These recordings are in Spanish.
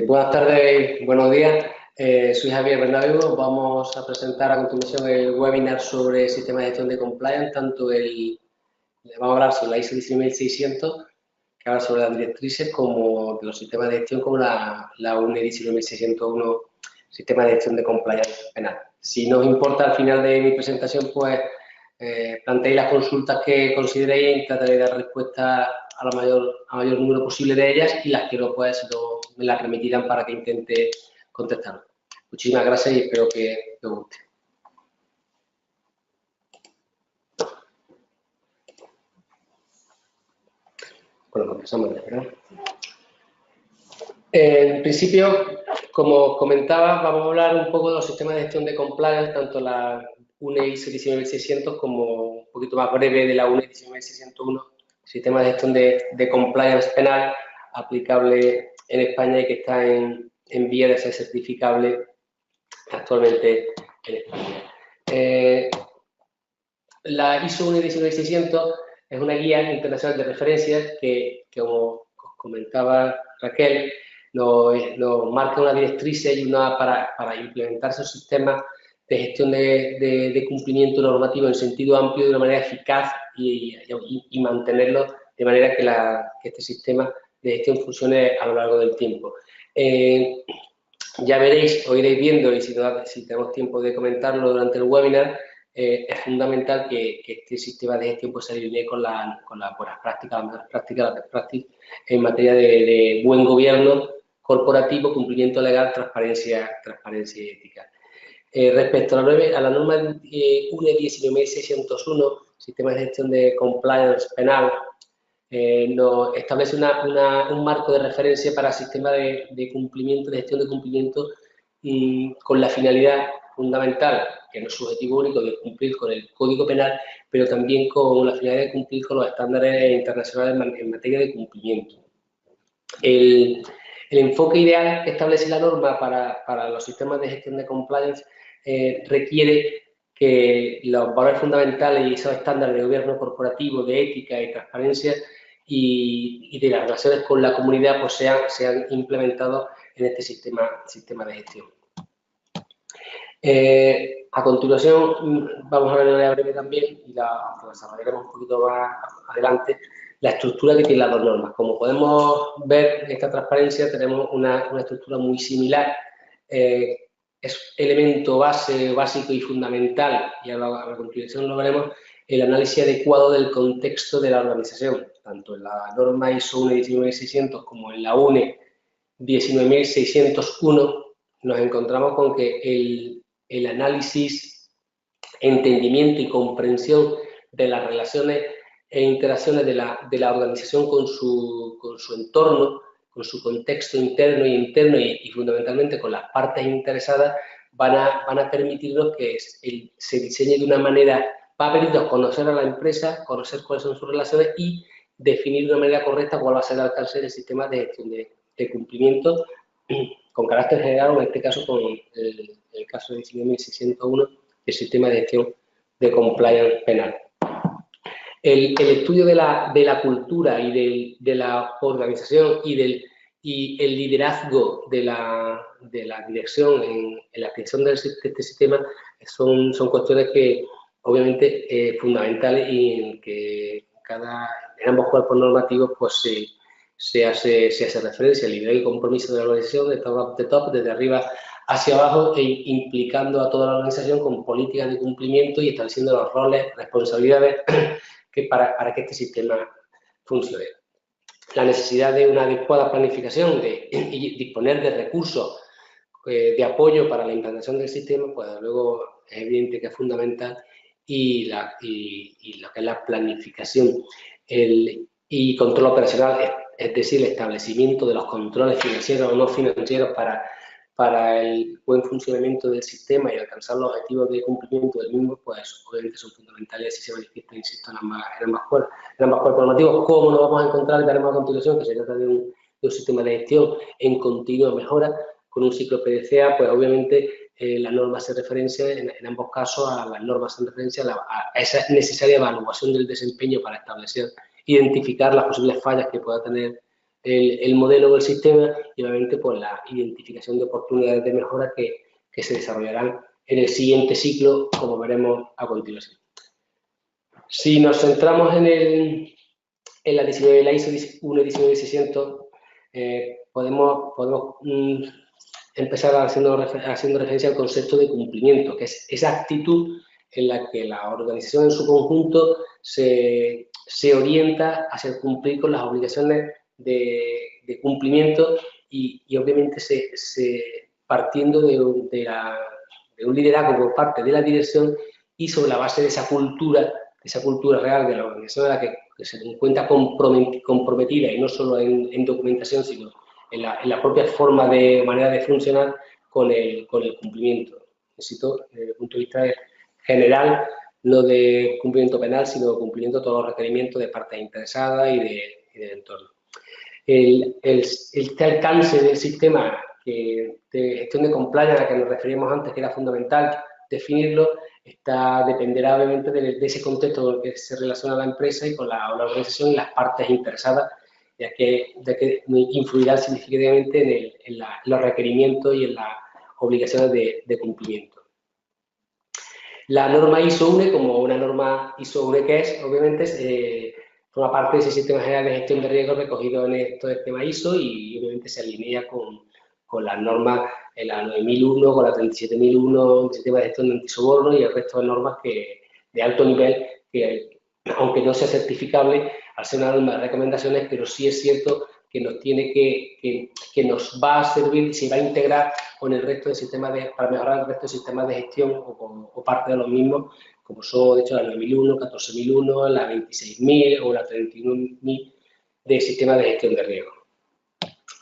Buenas tardes, buenos días. Soy Javier Bernabéu. Vamos a presentar a continuación el webinar sobre sistema de gestión de compliance, tanto vamos a hablar sobre la ISO 19600, que habla sobre las directrices, como de los sistemas de gestión, como la UNE 19601, sistema de gestión de compliance penal. Si nos importa, al final de mi presentación, pues planteéis las consultas que consideréis y trataré de dar respuesta a mayor número posible de ellas, y las que no, pues me las remitirán para que intente contestar. Muchísimas gracias y espero que os guste. Bueno, empezamos, ¿verdad? En principio, como comentaba, vamos a hablar un poco de los sistemas de gestión de compliance, tanto la UNE ISO 19600 como un poquito más breve de la UNE 19601, sistema de gestión de compliance penal aplicable en España y que está en vía de ser certificable actualmente en España. La ISO 19600 es una guía internacional de referencias que, como os comentaba Raquel, nos marca una directriz y para implementar esos sistemas de gestión de cumplimiento normativo en sentido amplio de una manera eficaz y mantenerlo de manera que este sistema de gestión funcione a lo largo del tiempo. Ya veréis, o iréis viendo, y si tenemos tiempo de comentarlo durante el webinar, es fundamental que este sistema de gestión pues, se alinee con las buenas prácticas, las prácticas en materia de buen gobierno corporativo, cumplimiento legal, transparencia y ética. Respecto a la norma UNE 19601, sistema de gestión de compliance penal, nos establece un marco de referencia para sistemas de cumplimiento, de gestión de cumplimiento, con la finalidad fundamental, que no es su objetivo único, de cumplir con el Código Penal, pero también con la finalidad de cumplir con los estándares internacionales en materia de cumplimiento. El enfoque ideal que establece la norma para los sistemas de gestión de compliance requiere que los valores fundamentales y esos estándares de gobierno corporativo, de ética y transparencia y de las relaciones con la comunidad pues sean implementados en este sistema de gestión. A continuación, vamos a ver de manera breve también, y la desarrollaremos un poquito más adelante, la estructura que tienen las dos normas. Como podemos ver en esta transparencia, tenemos una estructura muy similar. Es elemento básico y fundamental, y a la continuación lo veremos, el análisis adecuado del contexto de la organización, tanto en la norma ISO 19600 como en la UNE 19601, nos encontramos con que el análisis, entendimiento y comprensión de las relaciones e interacciones de la organización con su entorno, con su contexto interno y fundamentalmente con las partes interesadas, van a permitirnos que se diseñe de una manera, va a permitirnos conocer a la empresa, conocer cuáles son sus relaciones y definir de una manera correcta cuál va a ser el alcance del sistema de gestión de cumplimiento con carácter general, o en este caso con el caso de 19601, el sistema de gestión de compliance penal. El estudio de la cultura y de la organización y el liderazgo de la dirección en la creación de este sistema son cuestiones que obviamente fundamentales y en que en ambos cuerpos normativos pues se hace referencia al liderazgo y compromiso de la organización de top de top, desde arriba hacia abajo, e implicando a toda la organización con políticas de cumplimiento y estableciendo los roles, responsabilidades para que este sistema funcione. La necesidad de una adecuada planificación y disponer de recursos de apoyo para la implantación del sistema, pues luego es evidente que es fundamental, y lo que es la planificación y control operacional, es decir, el establecimiento de los controles financieros o no financieros para el buen funcionamiento del sistema y alcanzar los objetivos de cumplimiento del mismo, pues obviamente son fundamentales y se manifiestan, insisto, en ambas cuerpos normativos. ¿Cómo nos vamos a encontrar? Y veremos a continuación que se trata de un sistema de gestión en continua mejora, con un ciclo PDCA, pues obviamente la norma hace referencia en ambos casos a las normas hacen referencia a esa necesaria evaluación del desempeño para establecer, identificar las posibles fallas que pueda tener el modelo o el sistema y obviamente pues la identificación de oportunidades de mejora que se desarrollarán en el siguiente ciclo, como veremos a continuación. Si nos centramos en la ISO 19600, podemos empezar haciendo referencia al concepto de cumplimiento, que es esa actitud en la que la organización en su conjunto se orienta hacia cumplir con las obligaciones de cumplimiento y obviamente partiendo de un liderazgo por parte de la dirección y sobre la base de esa cultura real de la organización, a la que se encuentra comprometida, y no solo en documentación, sino en la propia manera de funcionar con el cumplimiento. Necesito, desde el punto de vista general, no de cumplimiento penal, sino de cumplimiento de todos los requerimientos de partes interesadas y del entorno. Este alcance del sistema de gestión de compliance a la que nos referíamos antes, que era fundamental definirlo, dependerá obviamente de ese contexto con el que se relaciona la empresa y con la organización y las partes interesadas, ya que influirá significativamente en los requerimientos y en las obligaciones de cumplimiento. La norma ISO UNE, como una norma ISO UNE que es, obviamente, forma parte de ese sistema general de gestión de riesgos recogido en estos sistemas ISO y obviamente se alinea con las normas, la 9001, con la 37001, el sistema de gestión de antisoborno y el resto de normas de alto nivel que, aunque no sea certificable, al ser una norma de recomendaciones, pero sí es cierto que nos tiene que nos va a servir, se va a integrar con el resto de sistemas para mejorar el resto de sistemas de gestión o parte de los mismos, como son, de hecho, la 9001, 14001, la 26000 o la 31000 de sistemas de gestión de riesgo.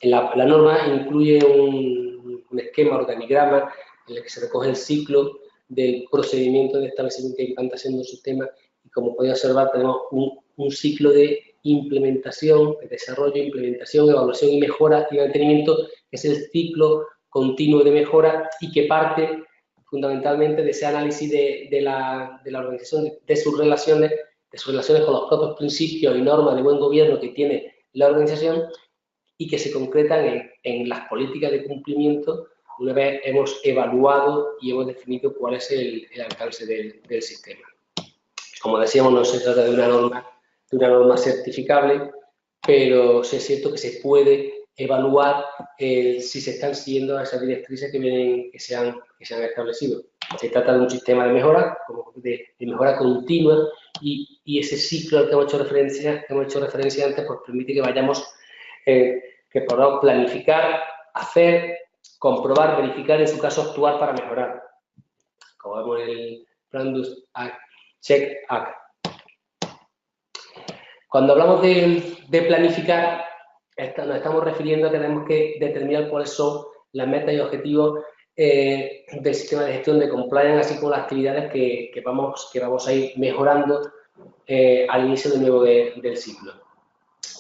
La norma incluye un esquema, organigrama, en el que se recoge el ciclo del procedimiento de establecimiento y implantación de un sistema y, como podéis observar, tenemos un ciclo de implementación, de desarrollo, implementación, evaluación y mejora y mantenimiento, que es el ciclo continuo de mejora y que parte fundamentalmente de ese análisis de la organización, de sus relaciones con los propios principios y normas de buen gobierno que tiene la organización y que se concretan en las políticas de cumplimiento una vez hemos evaluado y hemos definido cuál es el alcance del sistema. Como decíamos, no se trata de una norma certificable, pero sí es cierto que se puede evaluar si se están siguiendo esas directrices que se han establecido. Se trata de un sistema de mejora, de mejora continua, y ese ciclo al que hemos hecho referencia antes, pues permite que vayamos, que podamos planificar, hacer, comprobar, verificar, en su caso actuar para mejorar. Como vemos en el Plan Check Act. Cuando hablamos de planificar, nos estamos refiriendo a que tenemos que determinar cuáles son las metas y objetivos del sistema de gestión de compliance, así como las actividades que vamos a ir mejorando al inicio de nuevo del ciclo.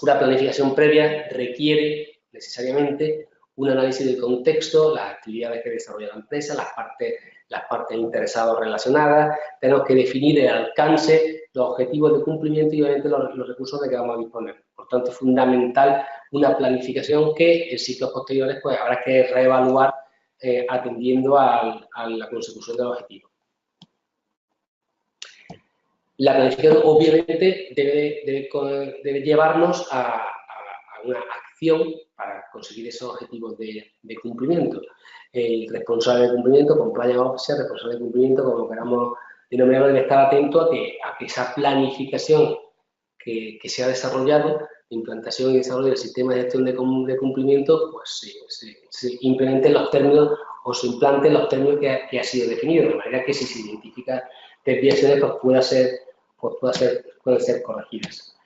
Una planificación previa requiere necesariamente un análisis del contexto, las actividades que desarrolla la empresa, las partes interesadas o relacionadas. Tenemos que definir el alcance, los objetivos de cumplimiento y obviamente los recursos de que vamos a disponer. Por tanto, es fundamental una planificación que en ciclos posteriores pues habrá que reevaluar atendiendo a la consecución del objetivo. La planificación obviamente debe llevarnos a una acción para conseguir esos objetivos de cumplimiento. El responsable de cumplimiento, compliance officer, responsable de cumplimiento, como queramos denominarlo, debe estar atento a que esa planificación que se ha desarrollado, de implantación y desarrollo del sistema de gestión de cumplimiento, pues se implementen los términos o se implanten los términos que ha sido definido, de manera que si se identifica desviaciones, pues pueden ser corregidas.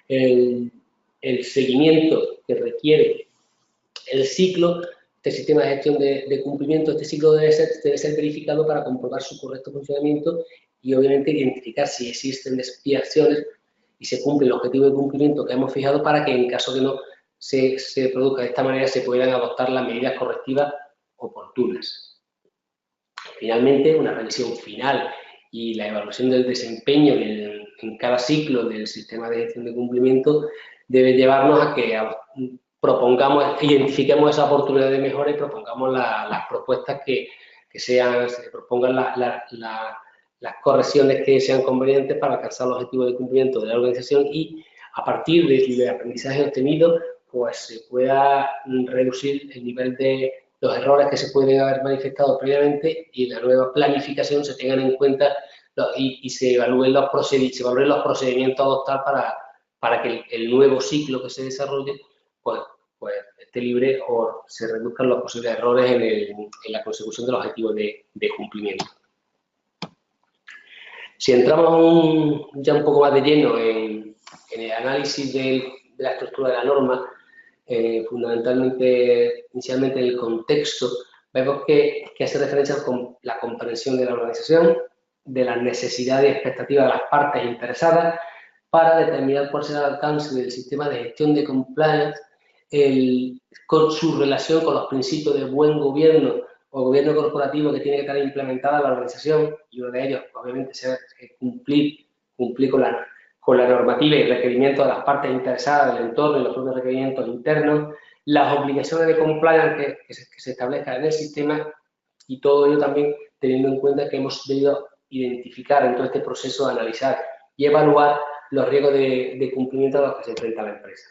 El seguimiento que requiere el ciclo del sistema de gestión de cumplimiento, este ciclo debe ser verificado para comprobar su correcto funcionamiento y obviamente identificar si existen desviaciones y se cumple el objetivo de cumplimiento que hemos fijado para que en caso que no se produzca de esta manera se puedan adoptar las medidas correctivas oportunas. Finalmente, una revisión final y la evaluación del desempeño en cada ciclo del sistema de gestión de cumplimiento debe llevarnos a que propongamos, identifiquemos esa oportunidad de mejora y propongamos las propuestas que sean, se propongan las correcciones que sean convenientes para alcanzar los objetivos de cumplimiento de la organización y a partir del aprendizaje obtenido, pues se pueda reducir el nivel de los errores que se pueden haber manifestado previamente y en la nueva planificación se tengan en cuenta y se evalúen los procedimientos a adoptar para que el nuevo ciclo que se desarrolle pues esté libre o se reduzcan los posibles errores en la consecución de los objetivos de cumplimiento. Si entramos ya un poco más de lleno en el análisis de la estructura de la norma, fundamentalmente, inicialmente en el contexto, vemos que hace referencia con la comprensión de la organización, de las necesidades y expectativas de las partes interesadas para determinar cuál será el alcance del sistema de gestión de compliance con su relación con los principios de buen gobierno o gobierno corporativo que tiene que estar implementada la organización, y uno de ellos, obviamente, es cumplir con la normativa y requerimientos de las partes interesadas del entorno y los propios requerimientos internos, las obligaciones de compliance que se establezcan en el sistema y todo ello también teniendo en cuenta que hemos debido identificar en todo este proceso, analizar y evaluar los riesgos de cumplimiento a los que se enfrenta la empresa.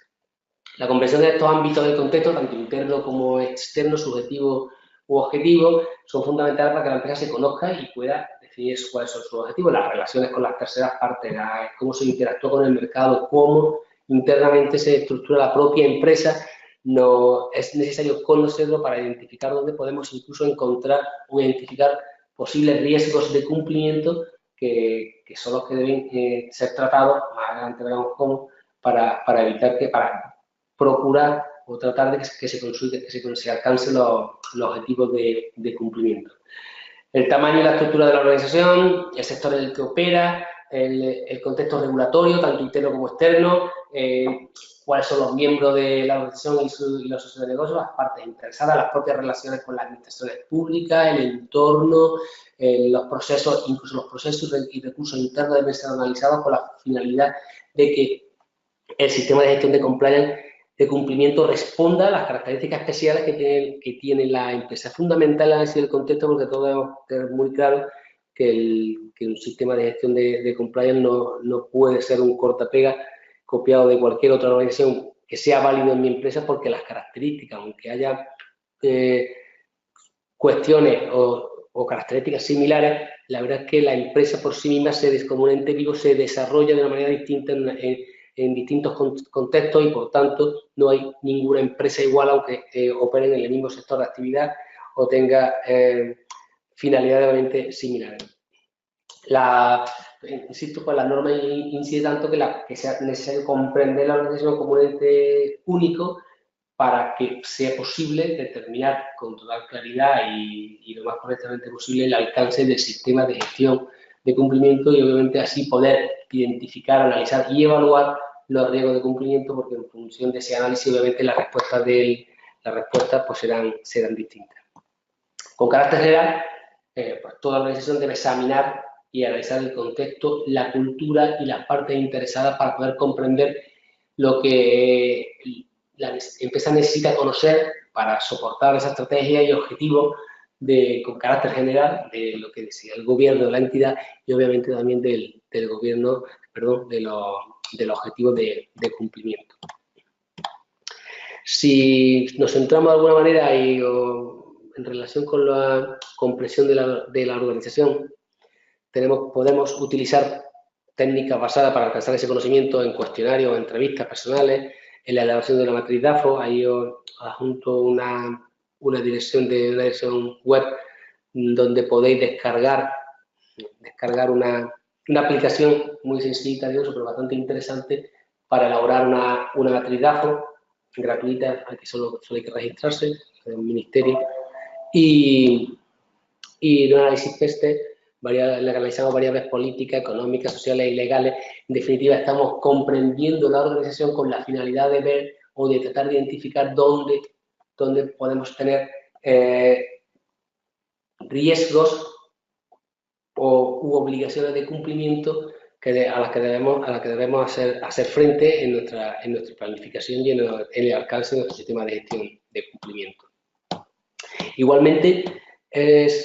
La comprensión de estos ámbitos del contexto, tanto interno como externo, subjetivo u objetivo, son fundamentales para que la empresa se conozca y pueda definir cuáles son sus objetivos, las relaciones con las terceras partes, cómo se interactúa con el mercado, cómo internamente se estructura la propia empresa. No es necesario conocerlo para identificar dónde podemos incluso encontrar o identificar posibles riesgos de cumplimiento que son los que deben ser tratados, más adelante veremos cómo, para evitar para procurar o tratar de que se alcancen los objetivos de cumplimiento. El tamaño y la estructura de la organización, el sector en el que opera, el contexto regulatorio, tanto interno como externo, cuáles son los miembros de la organización y los socios de negocio, las partes interesadas, las propias relaciones con las administraciones públicas, el entorno, los procesos, incluso los procesos y recursos internos deben ser analizados con la finalidad de que el sistema de gestión de compliance de cumplimiento responda a las características especiales que tiene la empresa. Es fundamental el análisis del contexto porque todos debemos tener muy claro que un sistema de gestión de compliance no puede ser un cortapega copiado de cualquier otra organización que sea válido en mi empresa porque las características, aunque haya cuestiones o características similares, la verdad es que la empresa por sí misma, como un ente vivo, se desarrolla de una manera distinta en distintos contextos y, por tanto, no hay ninguna empresa igual aunque opere en el mismo sector de actividad o tenga finalidades obviamente similares. Insisto, pues la norma incide tanto que sea necesario comprender la organización como un ente único para que sea posible determinar con total claridad y lo más correctamente posible el alcance del sistema de gestión de cumplimiento y obviamente así poder identificar, analizar y evaluar los riesgos de cumplimiento porque en función de ese análisis obviamente las respuestas pues serán distintas. Con carácter general, pues toda organización debe examinar y analizar el contexto, la cultura y las partes interesadas para poder comprender lo que la empresa necesita conocer para soportar esa estrategia y objetivos con carácter general de lo que decía el gobierno de la entidad y obviamente también del gobierno, perdón, de los objetivos de cumplimiento. Si nos centramos de alguna manera en relación con la comprensión de la organización, podemos utilizar técnicas basadas para alcanzar ese conocimiento en cuestionarios o entrevistas personales, en la elaboración de la matriz DAFO. Ahí os adjunto una dirección web donde podéis descargar una aplicación muy sencillita de uso, pero bastante interesante para elaborar una matriz DAFO gratuita, aquí solo hay que registrarse en el ministerio, y de un análisis PESTE, le analizamos variables políticas, económicas, sociales y legales. En definitiva, estamos comprendiendo la organización con la finalidad de ver o de tratar de identificar dónde podemos tener riesgos u obligaciones de cumplimiento a las que debemos hacer frente en nuestra planificación y en el alcance de nuestro sistema de gestión de cumplimiento. Igualmente, ese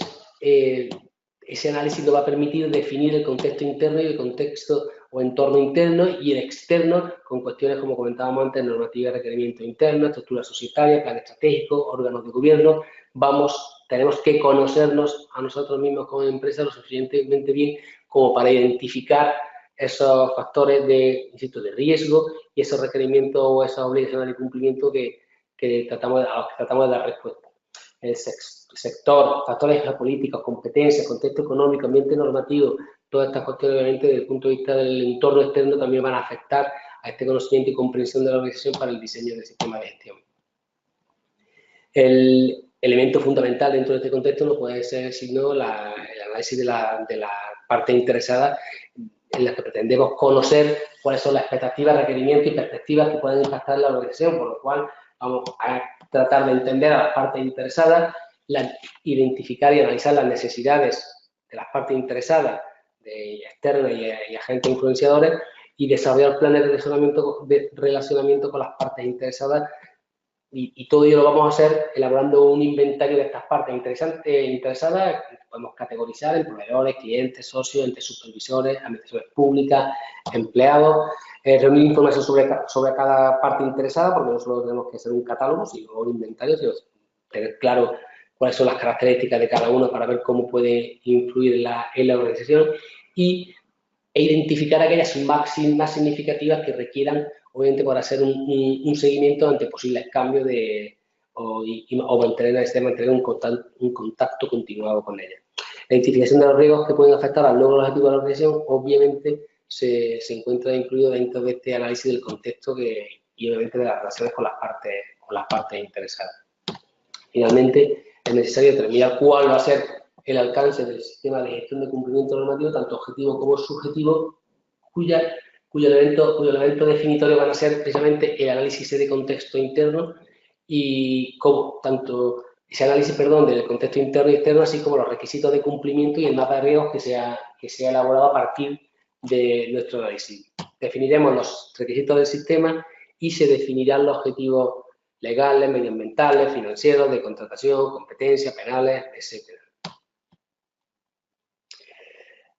análisis nos va a permitir definir el contexto interno y el contexto o entorno interno y el externo con cuestiones, como comentábamos antes, normativa de requerimiento interno, estructura societaria, plan estratégico, órganos de gobierno. Tenemos que conocernos a nosotros mismos como empresa lo suficientemente bien como para identificar esos factores de riesgo y esos requerimientos o esas obligaciones de cumplimiento a los que tratamos de dar respuesta. El sector, factores geopolíticos, competencias, contexto económico, ambiente normativo, todas estas cuestiones, obviamente, desde el punto de vista del entorno externo, también van a afectar a este conocimiento y comprensión de la organización para el diseño del sistema de gestión. El elemento fundamental dentro de este contexto no puede ser sino el análisis de la parte interesada, en la que pretendemos conocer cuáles son las expectativas, requerimientos y perspectivas que pueden impactar la organización, por lo cual vamos a tratar de entender a las partes interesadas, identificar y analizar las necesidades de las partes interesadas, externas y agentes influenciadores, y desarrollar planes de relacionamiento con las partes interesadas. Y todo ello lo vamos a hacer elaborando un inventario de estas partes interesadas. Podemos categorizar en proveedores, clientes, socios, entes supervisores, administraciones públicas, empleados, reunir información sobre cada parte interesada, porque no solo tenemos que hacer un catálogo, sino un inventario, sino tener claro cuáles son las características de cada uno para ver cómo puede influir en la organización e identificar aquellas más significativas que requieran, obviamente, para hacer un seguimiento ante posibles cambios o mantener un contacto continuado con ella. La identificación de los riesgos que pueden afectar al logro objetivo de la organización, obviamente, se encuentra incluido dentro de este análisis del contexto y, obviamente, de las relaciones con las partes interesadas. Finalmente, es necesario determinar cuál va a ser el alcance del sistema de gestión de cumplimiento normativo, tanto objetivo como subjetivo, cuyo elemento definitorio van a ser precisamente el análisis de contexto interno y como tanto ese análisis, del contexto interno y externo, así como los requisitos de cumplimiento y el mapa de riesgos que se ha elaborado a partir de nuestro análisis. Definiremos los requisitos del sistema y se definirán los objetivos legales, medioambientales, financieros, de contratación, competencias, penales, etc.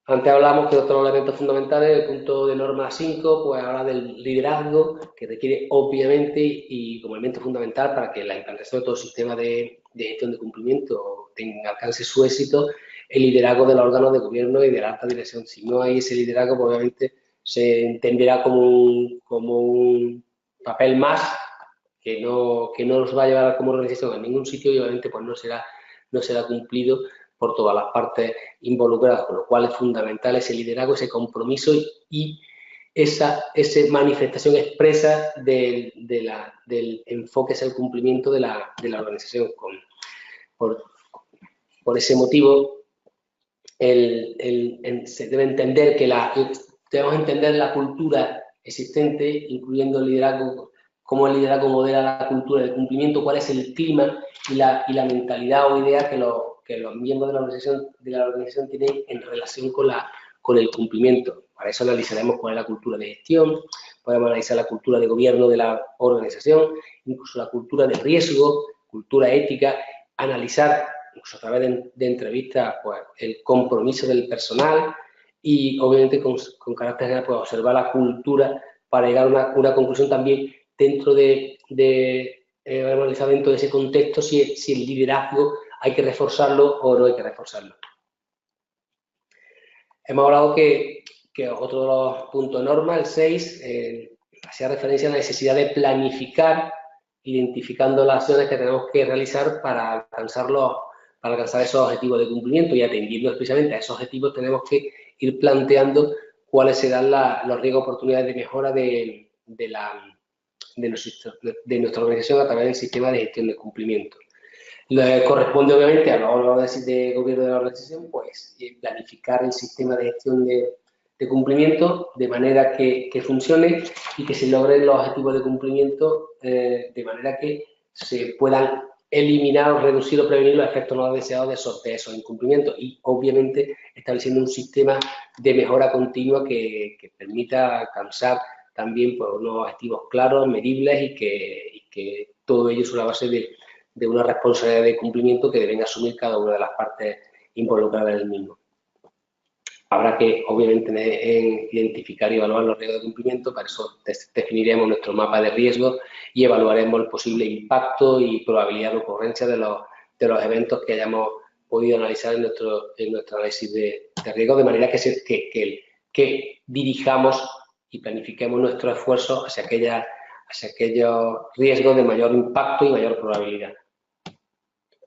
Antes hablamos que otros elementos fundamentales, el punto de norma 5, pues habla del liderazgo, que requiere obviamente y como elemento fundamental para que la implantación de todo el sistema de gestión de cumplimiento alcance su éxito, el liderazgo de los órganos de gobierno y de la alta dirección. Si no hay ese liderazgo, pues obviamente se entenderá como un papel más que no nos va a llevar como organización a ningún sitio y obviamente pues no será cumplido por todas las partes involucradas, con lo cual es fundamental ese liderazgo, ese compromiso y esa manifestación expresa del enfoque hacia el cumplimiento de la organización. Por ese motivo, se debe entender debemos entender la cultura existente, incluyendo el liderazgo, cómo el liderazgo modela la cultura del cumplimiento, cuál es el clima y la mentalidad o idea que los miembros de la organización tienen en relación con el cumplimiento. Para eso analizaremos cuál es la cultura de gestión, podemos analizar la cultura de gobierno de la organización, incluso la cultura de riesgo, cultura ética, analizar, incluso a través de entrevistas, pues, el compromiso del personal y, obviamente, con carácter general, pues, observar la cultura para llegar a una conclusión también dentro analizar dentro de ese contexto si el liderazgo hay que reforzarlo o no hay que reforzarlo. Hemos hablado que otro de los puntos de norma, el 6, hacía referencia a la necesidad de planificar, identificando las acciones que tenemos que realizar para alcanzar esos objetivos de cumplimiento y atendiendo especialmente a esos objetivos tenemos que ir planteando cuáles serán los riesgos, oportunidades de mejora de nuestra organización a través del sistema de gestión de cumplimiento. Corresponde obviamente a los órganos de gobierno de la organización, pues planificar el sistema de gestión de cumplimiento de manera que funcione y que se logren los objetivos de cumplimiento de manera que se puedan eliminar o reducir o prevenir los efectos no deseados de esos incumplimientos y obviamente estableciendo un sistema de mejora continua que permita alcanzar también pues, unos objetivos claros, medibles y que todo ello sobre la base de una responsabilidad de cumplimiento que deben asumir cada una de las partes involucradas en el mismo. Habrá que, obviamente, identificar y evaluar los riesgos de cumplimiento. Para eso definiremos nuestro mapa de riesgos y evaluaremos el posible impacto y probabilidad de ocurrencia de los eventos que hayamos podido analizar en nuestro análisis de riesgos, de manera que dirijamos y planifiquemos nuestros esfuerzos hacia aquellos riesgos de mayor impacto y mayor probabilidad.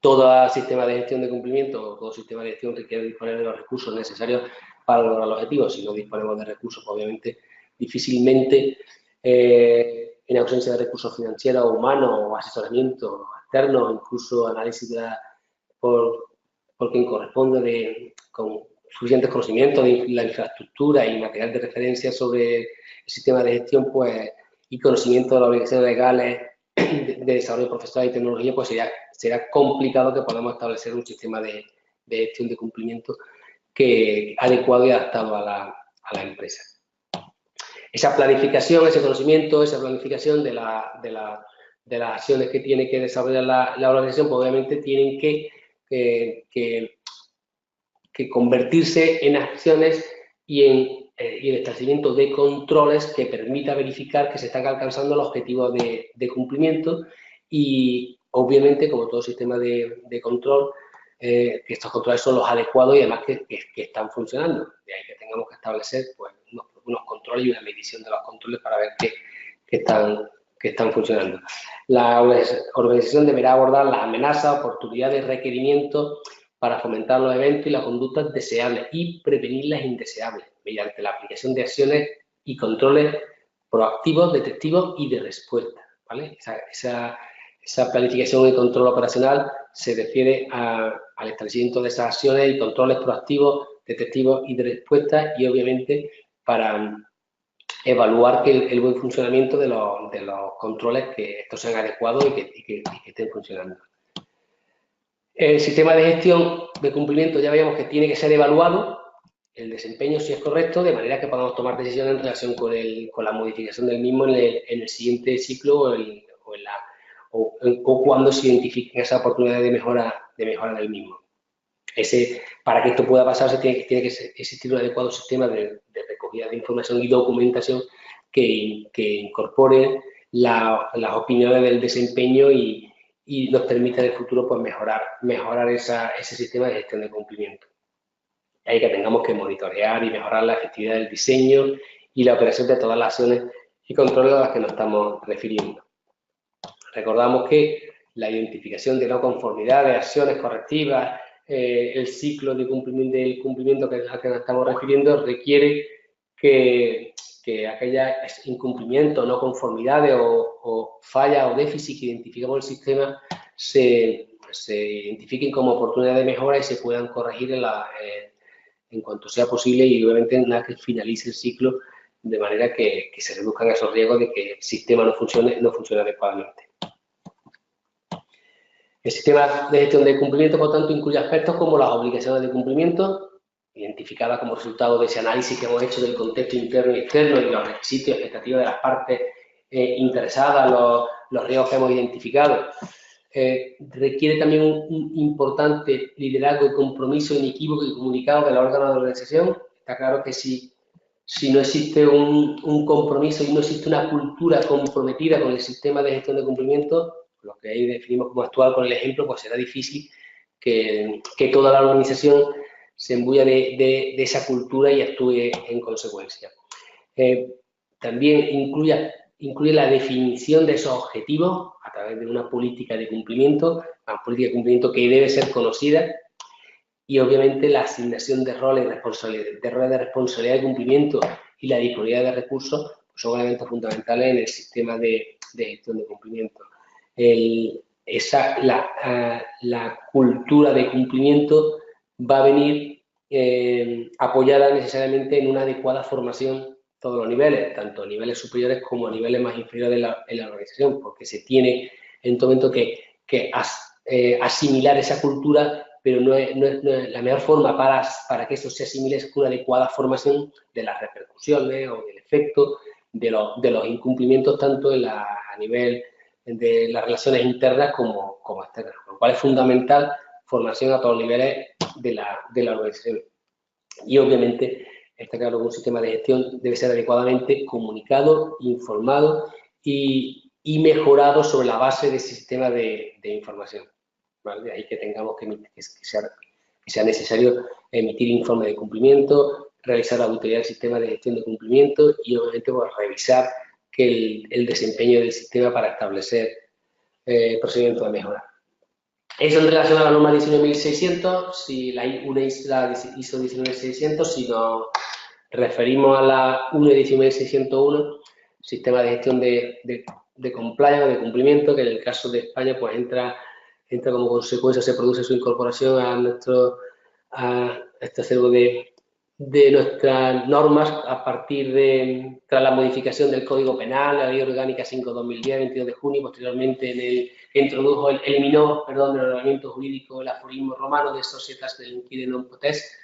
Todo sistema de gestión de cumplimiento, todo sistema de gestión requiere disponer de los recursos necesarios para lograr los objetivos. Si no disponemos de recursos, pues, obviamente, difícilmente, en ausencia de recursos financieros, humanos o asesoramiento externo, incluso análisis por quien corresponde con suficientes conocimientos de la infraestructura y material de referencia sobre el sistema de gestión, pues, y conocimiento de las obligaciones legales de desarrollo profesional y tecnología, pues será complicado que podamos establecer un sistema de gestión de cumplimiento adecuado y adaptado a la empresa. Esa planificación, ese conocimiento, esa planificación de las acciones que tiene que desarrollar la organización, pues obviamente tienen que convertirse en acciones y en el establecimiento de controles que permita verificar que se están alcanzando los objetivos de cumplimiento y, obviamente, como todo sistema de control, que estos controles son los adecuados y además que están funcionando. De ahí que tengamos que establecer pues, unos controles y una medición de los controles para ver que están funcionando. La organización deberá abordar las amenazas, oportunidades, requerimientos para fomentar los eventos y las conductas deseables y prevenir las indeseables mediante la aplicación de acciones y controles proactivos, detectivos y de respuesta, ¿vale? Esa planificación y control operacional se refiere al establecimiento de esas acciones y controles proactivos, detectivos y de respuesta y, obviamente, para evaluar el buen funcionamiento de los controles, que estos sean adecuados y que estén funcionando. El sistema de gestión de cumplimiento ya veíamos que tiene que ser evaluado, el desempeño si es correcto, de manera que podamos tomar decisiones en relación con la modificación del mismo en el siguiente ciclo o cuando se identifiquen esas oportunidades de mejora del mismo. Para que esto pueda pasar, tiene que existir un adecuado sistema de recogida de información y documentación que incorpore las opiniones del desempeño y nos permita en el futuro pues, mejorar ese sistema de gestión de cumplimiento. Hay que tengamos que monitorear y mejorar la efectividad del diseño y la operación de todas las acciones y controles a las que nos estamos refiriendo. Recordamos que la identificación de no conformidad, de acciones correctivas, el ciclo de cumplimiento al que nos estamos refiriendo requiere que aquellos incumplimientos, no conformidades o fallas o déficits que identificamos en el sistema se identifiquen como oportunidades de mejora y se puedan corregir en cuanto sea posible y, obviamente, una vez que finalice el ciclo, de manera que se reduzcan esos riesgos de que el sistema no funcione adecuadamente. El sistema de gestión de cumplimiento, por tanto, incluye aspectos como las obligaciones de cumplimiento, identificadas como resultado de ese análisis que hemos hecho del contexto interno y externo y los requisitos y expectativas de las partes interesadas, los riesgos que hemos identificado. Requiere también un importante liderazgo y compromiso inequívoco y comunicado del órgano de organización. Está claro que si no existe un compromiso y no existe una cultura comprometida con el sistema de gestión de cumplimiento, lo que ahí definimos como actuar con el ejemplo, pues será difícil que toda la organización se embulla de esa cultura y actúe en consecuencia. También incluye la definición de esos objetivos a través de una política de cumplimiento, que debe ser conocida y, obviamente, la asignación de roles de responsabilidad de cumplimiento y la disponibilidad de recursos pues, son elementos fundamentales en el sistema de gestión de cumplimiento. La cultura de cumplimiento va a venir apoyada necesariamente en una adecuada formación a todos los niveles, tanto a niveles superiores como a niveles más inferiores en la organización, porque se tiene en todo momento que asimilar esa cultura pero no es la mejor forma para que eso se asimile es una adecuada formación de las repercusiones o del efecto de los incumplimientos tanto a nivel de las relaciones internas como externas, lo cual es fundamental formación a todos los niveles de la organización. Y obviamente está claro que un sistema de gestión debe ser adecuadamente comunicado, informado y mejorado sobre la base de ese sistema de información. ¿Vale? De ahí que tengamos que sea necesario emitir informe de cumplimiento, realizar la auditoría del sistema de gestión de cumplimiento y obviamente pues, revisar que el desempeño del sistema para establecer procedimientos de mejora. Eso en relación a la norma 19.600, la ISO 19.600, si nos referimos a la 19.601, sistema de gestión de compliance o de cumplimiento, que en el caso de España pues entra como consecuencia, se produce su incorporación a este acervo de nuestras normas a partir tras la modificación del Código Penal, la Ley Orgánica 5/2010, 22 de junio, y posteriormente eliminó del ordenamiento jurídico el aforismo romano de societas delinquire non potest,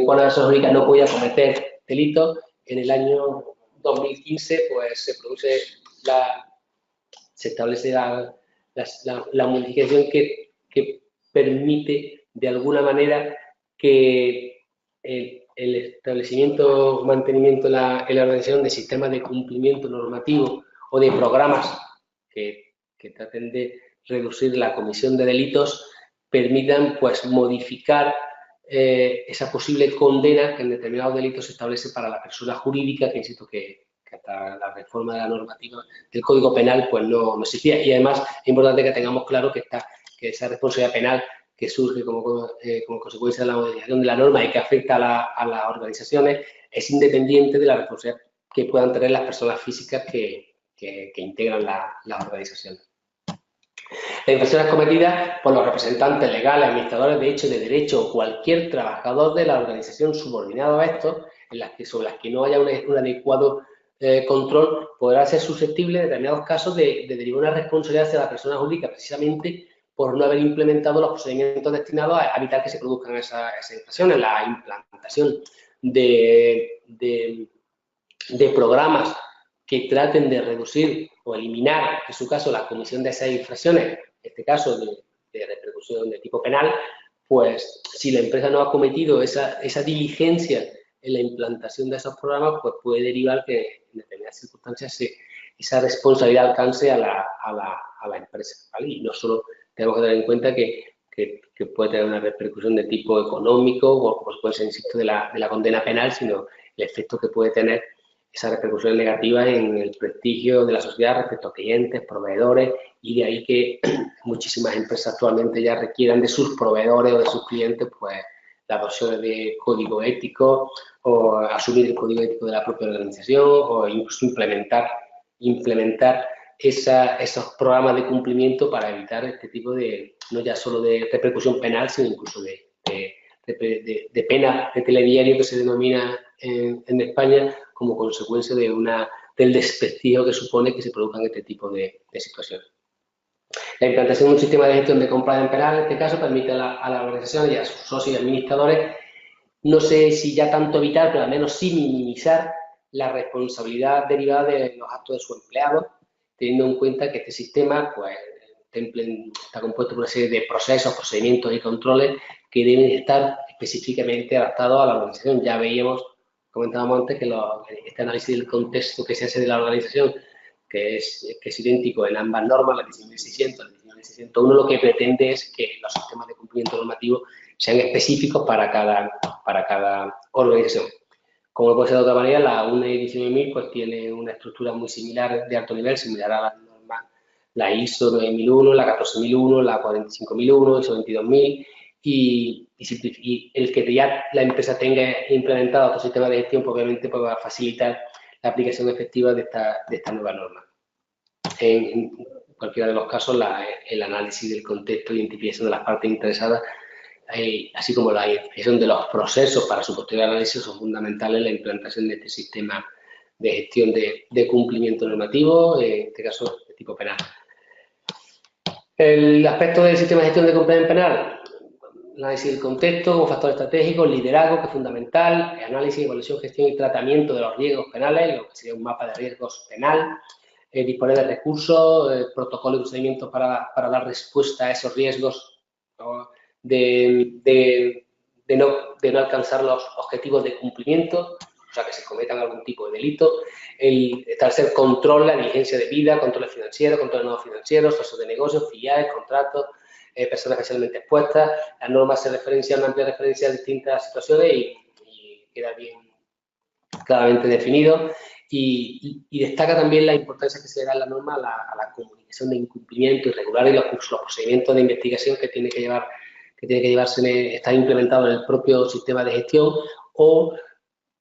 cuando la persona jurídica no podía cometer delitos. En el año 2015 pues se establece la modificación que permite de alguna manera que el establecimiento o mantenimiento en la organización de sistemas de cumplimiento normativo o de programas que traten de reducir la comisión de delitos permitan pues modificar esa posible condena que en determinados delitos se establece para la persona jurídica, que insisto que hasta la reforma de la normativa del Código Penal pues no existía. Y además es importante que tengamos claro que esa responsabilidad penal que surge como consecuencia de la modificación de la norma y que afecta a las organizaciones es independiente de la responsabilidad que puedan tener las personas físicas que integran las organizaciones. Las infracciones cometidas por los representantes legales, administradores de hecho, de derecho o cualquier trabajador de la organización subordinado a estos, sobre las que no haya un adecuado control, podrá ser susceptible en determinados casos de derivar una responsabilidad hacia la persona jurídica precisamente por no haber implementado los procedimientos destinados a evitar que se produzcan esas infracciones. La implantación de programas que traten de reducir o eliminar, en su caso, la comisión de esas infracciones, en este caso de repercusión de tipo penal, pues si la empresa no ha cometido esa diligencia en la implantación de esos programas, pues puede derivar que en determinadas circunstancias esa responsabilidad alcance a la empresa, ¿vale? Y no solo tenemos que tener en cuenta que puede tener una repercusión de tipo económico o consecuencia, insisto, de la condena penal, sino el efecto que puede tener esa repercusión negativa en el prestigio de la sociedad respecto a clientes, proveedores, y de ahí que muchísimas empresas actualmente ya requieran de sus proveedores o de sus clientes pues la adopción de código ético o asumir el código ético de la propia organización o incluso implementar esos programas de cumplimiento para evitar este tipo de, no ya solo de repercusión penal, sino incluso de pena de telediario que se denomina en España como consecuencia del desprestigio que supone que se produzcan este tipo de situaciones. La implantación de un sistema de gestión de compliance penal, en este caso, permite a la organización y a sus socios y administradores, no sé si ya tanto evitar, pero al menos sí minimizar la responsabilidad derivada de los actos de sus empleados, teniendo en cuenta que este sistema pues, está compuesto por una serie de procesos, procedimientos y controles que deben estar específicamente adaptados a la organización. Ya comentábamos antes que este análisis del contexto que se hace de la organización, que es idéntico en ambas normas, la 19.600 y la 19.601, lo que pretende es que los sistemas de cumplimiento normativo sean específicos para cada organización. Como puede ser de otra manera, la UNE 19.000 pues, tiene una estructura muy similar, de alto nivel, similar a las normas, la ISO 9001, la 14.001, la 45.001, ISO 22.000, y el que ya la empresa tenga implementado otro sistema de gestión, pues, obviamente pues, va a facilitar la aplicación efectiva de esta nueva norma. En cualquiera de los casos, el análisis del contexto, identificación de las partes interesadas, así como la identificación de los procesos para su posterior análisis son fundamentales en la implantación de este sistema de gestión de cumplimiento normativo, en este caso de tipo penal. El aspecto del sistema de gestión de cumplimiento penal, análisis del contexto como factor estratégico, liderazgo, que es fundamental, análisis, evaluación, gestión y tratamiento de los riesgos penales, lo que sería un mapa de riesgos penal, disponer de recursos, protocolos y procedimientos para dar respuesta a esos riesgos, ¿no? de no alcanzar los objetivos de cumplimiento, o sea, que se cometan algún tipo de delito, el establecer control, la diligencia de vida, controles financieros, controles no financieros, socios de negocios, filiales, contratos, personas especialmente expuestas. Las normas se referencian, una amplia referencia a distintas situaciones y queda bien claramente definido. Y destaca también la importancia que se da en la norma a la comunicación de incumplimientos irregulares y los procedimientos de investigación que tiene que llevarse, estar implementado en el propio sistema de gestión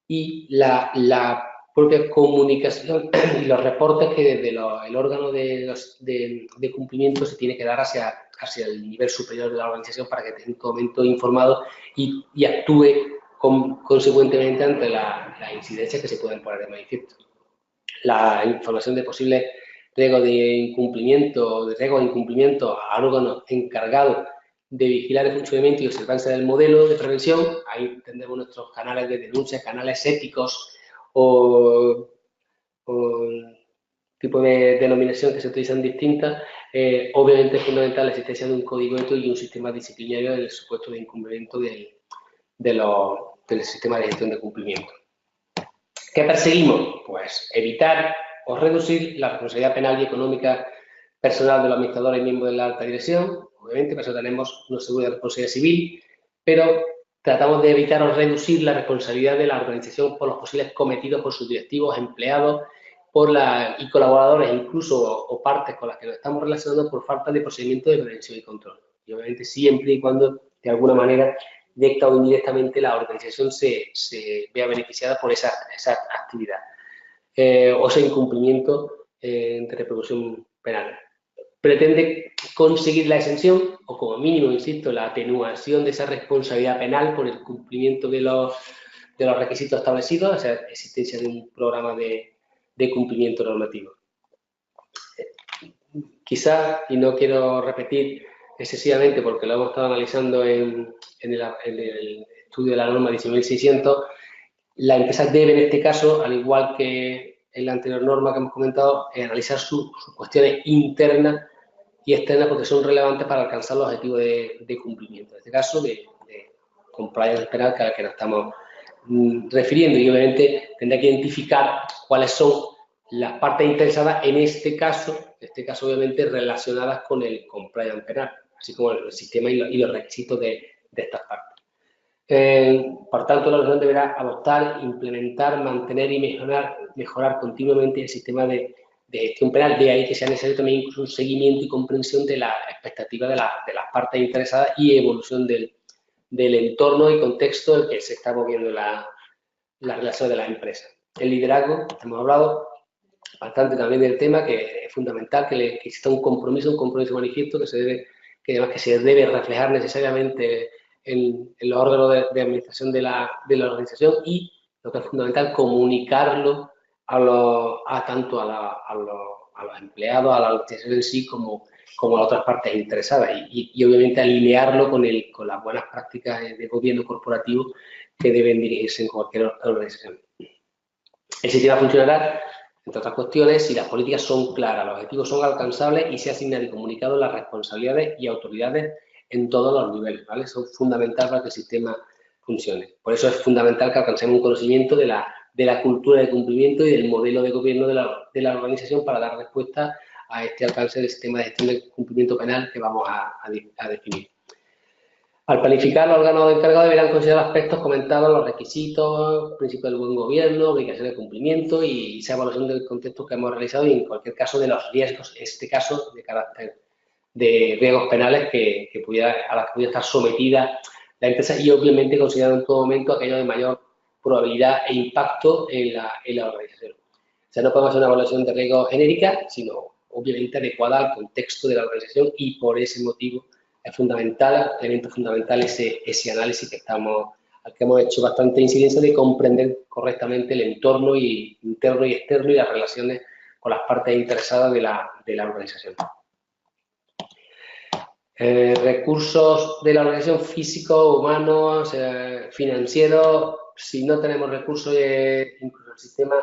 y la propia comunicación y los reportes que desde el órgano de cumplimiento se tiene que dar hacia el nivel superior de la organización para que esté en todo momento informado y actúe consecuentemente ante las incidencias que se pueden poner de manifiesto. La información de posibles riesgos de incumplimiento, a órganos encargados de vigilar el funcionamiento y observancia del modelo de prevención. Ahí tendremos nuestros canales de denuncia, canales éticos o tipo de denominación que se utilizan distintas. Obviamente es fundamental la existencia de un código ético y un sistema disciplinario del supuesto de incumplimiento del sistema de gestión de cumplimiento. ¿Qué perseguimos? Pues evitar o reducir la responsabilidad penal y económica personal de los administradores y miembros de la alta dirección. Obviamente, por eso tenemos una seguro de responsabilidad civil, pero tratamos de evitar o reducir la responsabilidad de la organización por los posibles cometidos por sus directivos, empleados y colaboradores, incluso o partes con las que nos estamos relacionando por falta de procedimiento de prevención y control. Y obviamente siempre y cuando, de alguna manera, directa o indirectamente, la organización se vea beneficiada por esa actividad o ese incumplimiento de repercusión penal. Pretende conseguir la exención o, como mínimo, insisto, la atenuación de esa responsabilidad penal por el cumplimiento de los requisitos establecidos, o sea, existencia de un programa de cumplimiento normativo. Quizás, y no quiero repetir excesivamente porque lo hemos estado analizando en el estudio de la norma 19.600, la empresa debe en este caso, al igual que en la anterior norma que hemos comentado, analizar sus cuestiones internas y externas porque son relevantes para alcanzar los objetivos de cumplimiento. En este caso, de compliance penal al que nos estamos refiriendo, y obviamente tendrá que identificar cuáles son las partes interesadas en este caso obviamente relacionadas con el compliance penal, así como el sistema y los requisitos de estas partes. Por tanto, la organización deberá adoptar, implementar, mantener y mejorar continuamente el sistema de gestión penal. De ahí que sea necesario también incluso un seguimiento y comprensión de las expectativas de las partes interesadas y evolución del entorno y contexto en el que se está moviendo la relación de las empresas. El liderazgo, hemos hablado bastante también del tema, que es fundamental que exista un compromiso manifiesto que se debe reflejar necesariamente en los órganos de administración de la organización y, lo que es fundamental, comunicarlo tanto a los empleados, a la organización en sí, como a otras partes interesadas y obviamente alinearlo con las buenas prácticas de gobierno corporativo que deben dirigirse en cualquier organización. El sistema funcionará, entre otras cuestiones, si las políticas son claras, los objetivos son alcanzables y se asignan y comunicados las responsabilidades y autoridades en todos los niveles, ¿vale? Eso es fundamental para que el sistema funcione. Por eso es fundamental que alcancemos un conocimiento de la cultura de cumplimiento y del modelo de gobierno de la organización para dar respuesta a este alcance del sistema de gestión de cumplimiento penal que vamos a definir. Al planificar, los órganos encargados deberán considerar aspectos comentados, los requisitos, principios del buen gobierno, obligaciones de cumplimiento y esa evaluación del contexto que hemos realizado y, en cualquier caso, de los riesgos, en este caso, de carácter de riesgos penales a las que pudiera estar sometida la empresa y, obviamente, considerando en todo momento aquello de mayor probabilidad e impacto en la organización. O sea, no podemos hacer una evaluación de riesgos genérica, sino, obviamente, adecuada al contexto de la organización y, por ese motivo, es fundamental, elemento fundamental ese análisis al que hemos hecho bastante incidencia de comprender correctamente el entorno interno y externo y las relaciones con las partes interesadas de la organización. Recursos de la organización físicos, humanos, financieros. Si no tenemos recursos, incluso el sistema,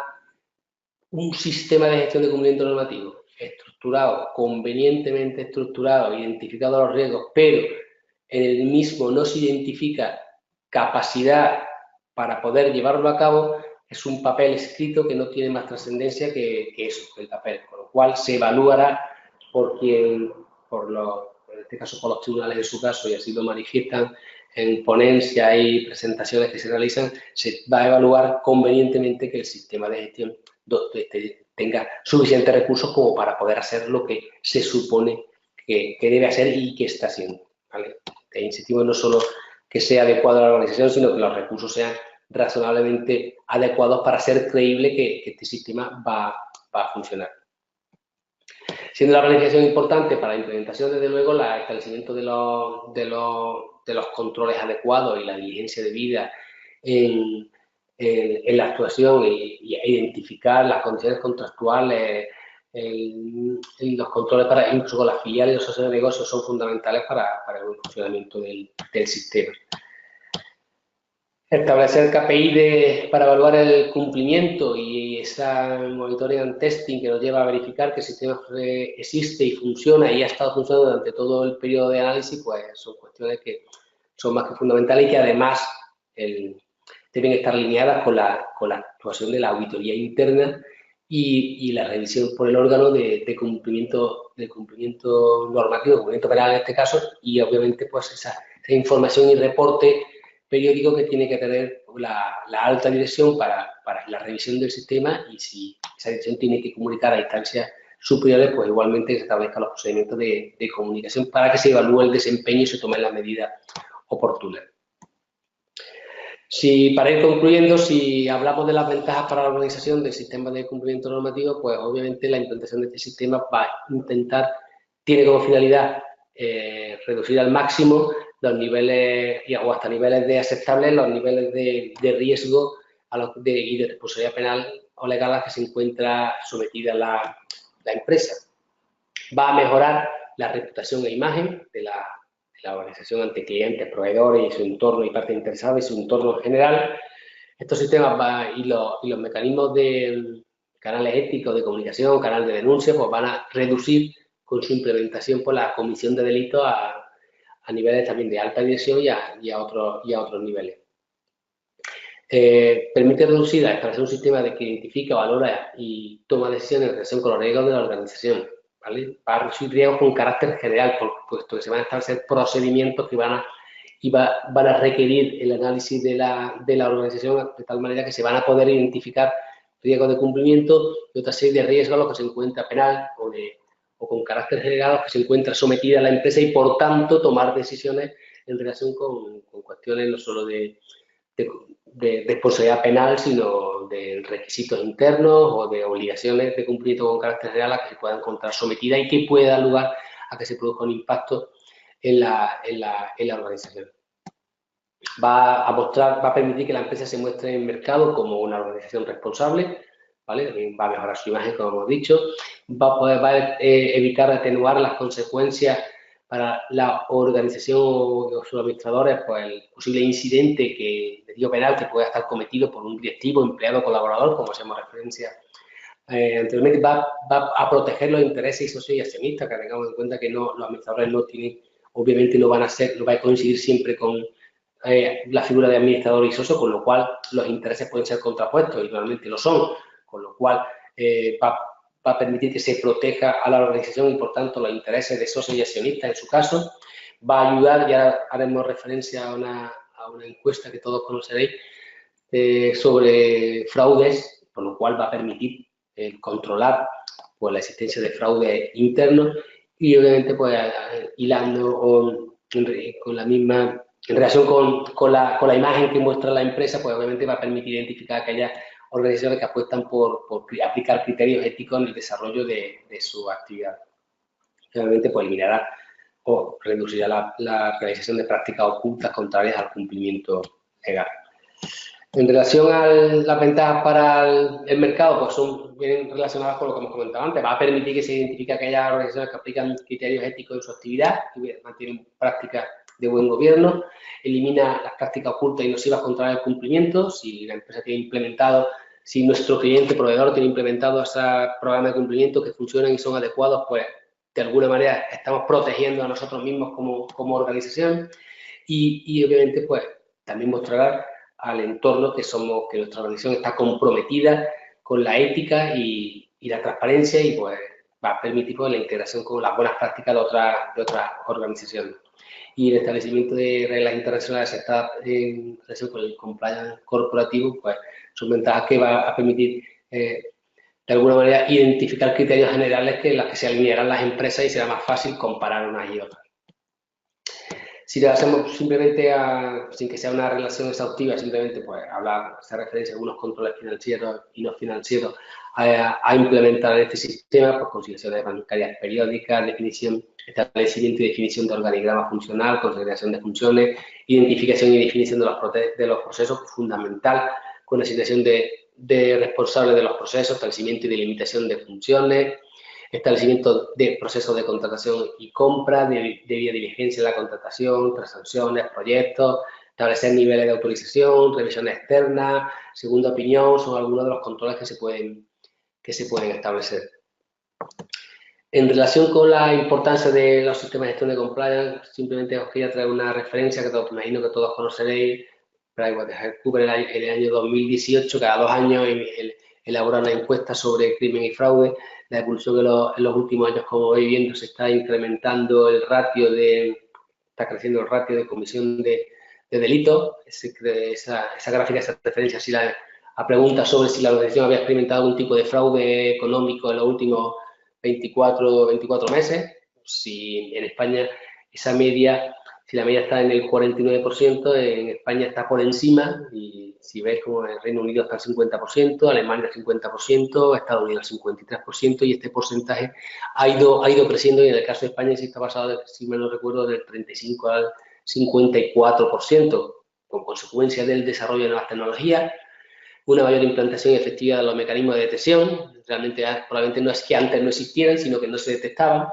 un sistema de gestión de cumplimiento normativo estructurado, convenientemente estructurado, identificado los riesgos, pero en el mismo no se identifica capacidad para poder llevarlo a cabo, es un papel escrito que no tiene más trascendencia que eso, el papel, con lo cual se evaluará por quien, en este caso por los tribunales en su caso, y así lo manifiestan en ponencias y presentaciones que se realizan, se va a evaluar convenientemente que el sistema de gestión tenga suficientes recursos como para poder hacer lo que se supone que debe hacer y que está haciendo, ¿vale? Insistimos no solo que sea adecuado a la organización, sino que los recursos sean razonablemente adecuados para ser creíble que este sistema va a funcionar. Siendo la planificación importante para la implementación, desde luego, el establecimiento de los controles adecuados y la diligencia debida en la actuación e identificar las condiciones contractuales, los controles incluso con las filiales y los socios de negocio son fundamentales para el buen funcionamiento del sistema. Establecer KPI para evaluar el cumplimiento y esa monitoring and testing que nos lleva a verificar que el sistema existe y funciona y ha estado funcionando durante todo el periodo de análisis, pues son cuestiones que son más que fundamentales y que además deben estar alineadas con la actuación de la auditoría interna y la revisión por el órgano de cumplimiento normativo, cumplimiento penal en este caso, y obviamente pues esa información y reporte periódico que tiene que tener la alta dirección para la revisión del sistema, y si esa dirección tiene que comunicar a instancias superiores, pues igualmente se establezcan los procedimientos de comunicación para que se evalúe el desempeño y se tomen las medidas oportunas. Para ir concluyendo, si hablamos de las ventajas para la organización del sistema de cumplimiento normativo, pues obviamente la implantación de este sistema va a tiene como finalidad reducir al máximo los niveles o hasta niveles de aceptables los niveles de riesgo y de responsabilidad penal o legal a las que se encuentra sometida la empresa. Va a mejorar la reputación e imagen de la organización ante clientes, proveedores y su entorno y partes interesadas y su entorno en general. Estos sistemas y los mecanismos de canales éticos de comunicación, canal de denuncia, pues van a reducir con su implementación por la comisión de delitos a niveles también de alta dirección y a otros niveles. Permite reducir la establecer un sistema que identifica, valora y toma decisiones en relación con los riesgos de la organización, ¿vale? Para reducir riesgos con carácter general, puesto que se van a establecer procedimientos que van a requerir el análisis de la organización de tal manera que se van a poder identificar riesgos de cumplimiento y otra serie de riesgos a los que se encuentra penal o con carácter general a los que se encuentra sometida la empresa y, por tanto, tomar decisiones en relación con cuestiones no solo de responsabilidad penal, sino de requisitos internos o de obligaciones de cumplimiento con carácter real a que se pueda encontrar sometida y que pueda dar lugar a que se produzca un impacto en la organización. Va a permitir que la empresa se muestre en el mercado como una organización responsable, ¿vale? También va a mejorar su imagen, como hemos dicho. Va a evitar atenuar las consecuencias para la organización o sus administradores, pues el posible incidente de tipo penal que pueda estar cometido por un directivo, empleado o colaborador, como hacemos referencia anteriormente. Va a proteger los intereses y socios y accionistas, que tengamos en cuenta que los administradores no tienen, obviamente no van a coincidir siempre con la figura de administrador y socio, con lo cual los intereses pueden ser contrapuestos y realmente lo son, con lo cual va a permitir que se proteja a la organización y, por tanto, los intereses de socios y accionistas en su caso. Va a ayudar, ya haremos referencia a una encuesta que todos conoceréis sobre fraudes, por lo cual va a permitir controlar pues, la existencia de fraude interno y, obviamente, pues hilando con la misma, en relación con la imagen que muestra la empresa, pues obviamente va a permitir identificar aquellas organizaciones que apuestan por aplicar criterios éticos en el desarrollo de su actividad. Obviamente, pues eliminará o reducirá la realización de prácticas ocultas contrarias al cumplimiento legal. En relación a las ventajas para el mercado, pues son bien relacionadas con lo que hemos comentado antes. Va a permitir que se identifique aquellas organizaciones que aplican criterios éticos en su actividad y mantienen prácticas de buen gobierno. Elimina las prácticas ocultas y nocivas contra el cumplimiento. Si la empresa tiene implementado, si nuestro cliente, proveedor, tiene implementado esos programas de cumplimiento que funcionan y son adecuados, pues de alguna manera estamos protegiendo a nosotros mismos como organización. Y obviamente, pues también mostrará al entorno que nuestra organización está comprometida con la ética y la transparencia y pues va a permitir pues, la integración con las buenas prácticas de otras organizaciones. Y el establecimiento de reglas internacionales aceptadas en relación con el compliance corporativo, pues son ventajas que va a permitir de alguna manera identificar criterios generales que las que se alinearán las empresas y será más fácil comparar unas y otras. Si lo hacemos simplemente sin que sea una relación exhaustiva, simplemente pues hacer referencia a algunos controles financieros y no financieros a implementar este sistema, pues conciliaciones bancarias periódicas, establecimiento y definición de organigrama funcional, consolidación de funciones, identificación y definición de los procesos, fundamental, con asignación de responsables de los procesos, establecimiento y delimitación de funciones, establecimiento de procesos de contratación y compra, debida diligencia en la contratación, transacciones, proyectos, establecer niveles de autorización, revisiones externas, segunda opinión, son algunos de los controles que se pueden establecer. En relación con la importancia de los sistemas de gestión de compliance, simplemente os quería traer una referencia que imagino que todos conoceréis. PricewaterhouseCoopers en el año 2018, cada 2 años, elabora una encuesta sobre crimen y fraude. La evolución en los últimos años, como veis viendo, se está incrementando está creciendo el ratio de comisión de delitos. Esa gráfica, esa referencia, a preguntas sobre si la organización había experimentado algún tipo de fraude económico en los últimos 24 meses. Si en España esa media, si la media está en el 49%, en España está por encima, y si ves como en el Reino Unido está al 50%, Alemania al 50%, Estados Unidos al 53%, y este porcentaje ha ido creciendo, y en el caso de España sí está pasado, si me lo recuerdo, del 35 al 54%, con consecuencia del desarrollo de nuevas tecnologías, una mayor implantación efectiva de los mecanismos de detección. Realmente probablemente no es que antes no existieran, sino que no se detectaban,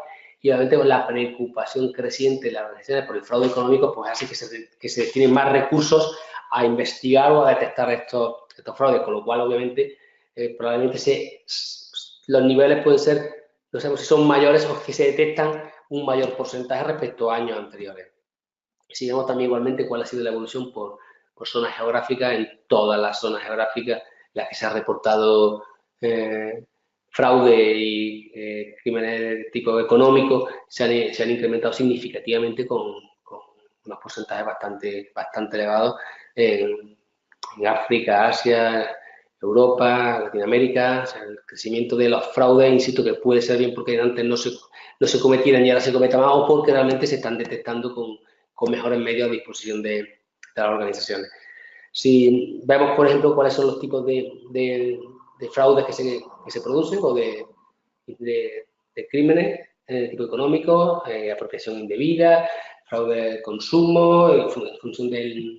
y obviamente con la preocupación creciente de las organizaciones por el fraude económico, pues hace que se destinen más recursos a investigar o a detectar estos fraudes, con lo cual obviamente probablemente los niveles pueden ser, no sabemos si son mayores o que se detectan un mayor porcentaje respecto a años anteriores. Sigamos también igualmente cuál ha sido la evolución por zonas geográficas. En todas las zonas geográficas en las que se ha reportado fraude y crímenes de tipo económico se han incrementado significativamente con unos porcentajes bastante elevados en África, Asia, Europa, Latinoamérica. O sea, el crecimiento de los fraudes, insisto, que puede ser bien porque antes no se cometieran y ahora se cometa más, o porque realmente se están detectando con mejores medios a disposición de las organizaciones. Si vemos, por ejemplo, cuáles son los tipos de fraudes que se producen o de crímenes de tipo económico, apropiación indebida, fraude de consumo, en función de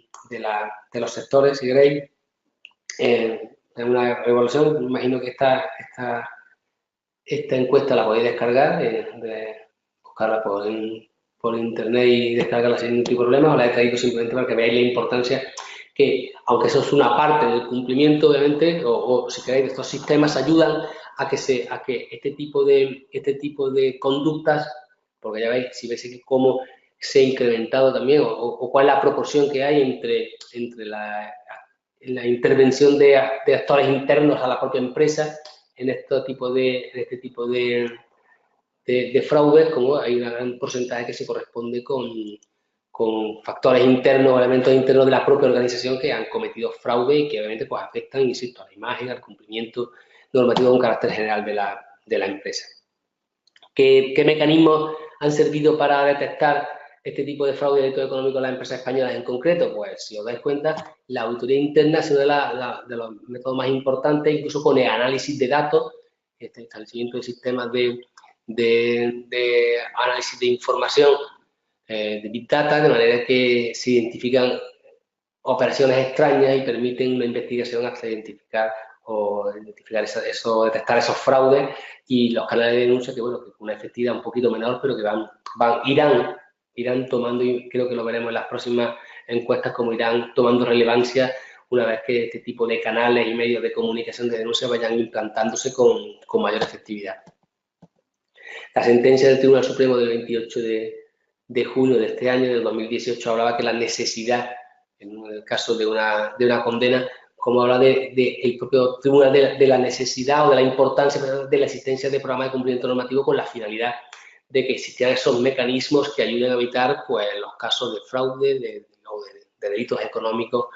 los sectores, si queréis. En una evaluación, me imagino que esta encuesta la podéis descargar, buscarla por internet y descargarla sin ningún tipo de problema. Os la he traído simplemente para que veáis la importancia que, aunque eso es una parte del cumplimiento, obviamente, o si queréis, estos sistemas ayudan a que este tipo de conductas, porque ya veis, si veis cómo se ha incrementado también, o cuál es la proporción que hay entre la intervención de actores internos a la propia empresa en este tipo de fraudes, como hay un gran porcentaje que se corresponde con factores internos o elementos internos de la propia organización que han cometido fraude y que obviamente pues afectan, insisto, a la imagen, al cumplimiento normativo de un carácter general de la empresa. ¿Qué mecanismos han servido para detectar este tipo de fraude y delito económico en las empresas españolas en concreto? Pues, si os dais cuenta, la auditoría interna ha sido de los métodos más importantes, incluso con el análisis de datos, este establecimiento de sistemas de análisis de información, de Big Data, de manera que se identifican operaciones extrañas y permiten una investigación hasta detectar detectar esos fraudes y los canales de denuncia que, bueno, que con una efectividad un poquito menor, pero que irán tomando, y creo que lo veremos en las próximas encuestas, como irán tomando relevancia una vez que este tipo de canales y medios de comunicación de denuncia vayan implantándose con mayor efectividad. La sentencia del Tribunal Supremo del 28 de junio de este año, del 2018, hablaba que la necesidad, en el caso de una condena, como habla el propio tribunal de la necesidad o de la importancia de la existencia de programas de cumplimiento normativo con la finalidad de que existieran esos mecanismos que ayuden a evitar, pues, los casos de fraude de delitos económicos,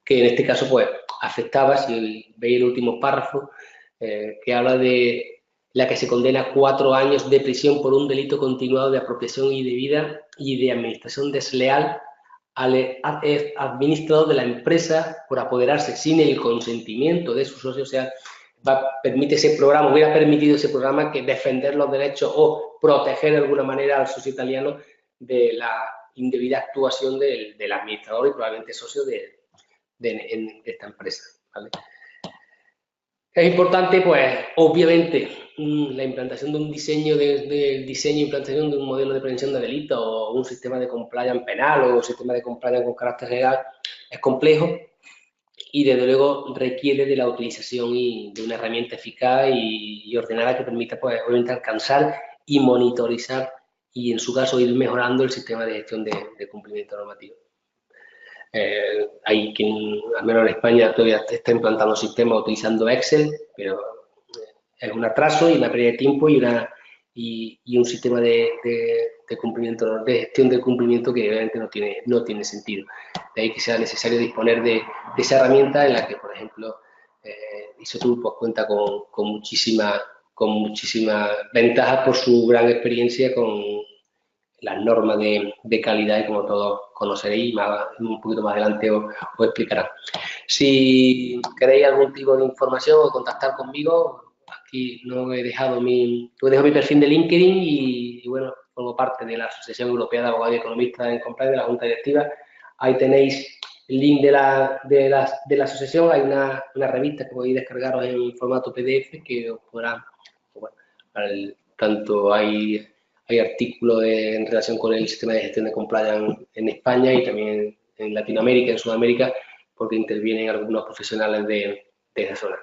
que en este caso, pues, afectaba, si veis el último párrafo, que habla de la que se condena a 4 años de prisión por un delito continuado de apropiación indebida y de administración desleal al administrador de la empresa por apoderarse sin el consentimiento de sus socios. O sea, hubiera permitido ese programa que defender los derechos o proteger de alguna manera al socio italiano de la indebida actuación del administrador y probablemente socio de esta empresa, ¿vale? Es importante, pues, obviamente, la implantación de un diseño e implantación de un modelo de prevención de delitos o un sistema de compliance penal o un sistema de compliance con carácter legal es complejo y, desde luego, requiere de la utilización de una herramienta eficaz y ordenada que permita, pues, obviamente, alcanzar y monitorizar y, en su caso, ir mejorando el sistema de gestión de cumplimiento normativo. Hay quien, al menos en España, todavía está implantando sistemas utilizando Excel, pero es un atraso y una pérdida de tiempo y un sistema de cumplimiento, de gestión del cumplimiento que obviamente no tiene sentido. De ahí que sea necesario disponer de esa herramienta en la que, por ejemplo, ISOTOOL, pues, cuenta con muchísimas ventajas por su gran experiencia con las normas de calidad, y como todos conoceréis, un poquito más adelante os explicarán. Si queréis algún tipo de información o contactar conmigo, aquí no he dejado mi perfil de LinkedIn y bueno, formo parte de la Asociación Europea de Abogados y Economistas en Compliance, de la Junta Directiva. Ahí tenéis el link de la asociación. Hay una revista que podéis descargaros en formato PDF que os podrá, bueno, tanto hay artículos en relación con el sistema de gestión de compliance en España y también en Latinoamérica, en Sudamérica, porque intervienen algunos profesionales de esa zona.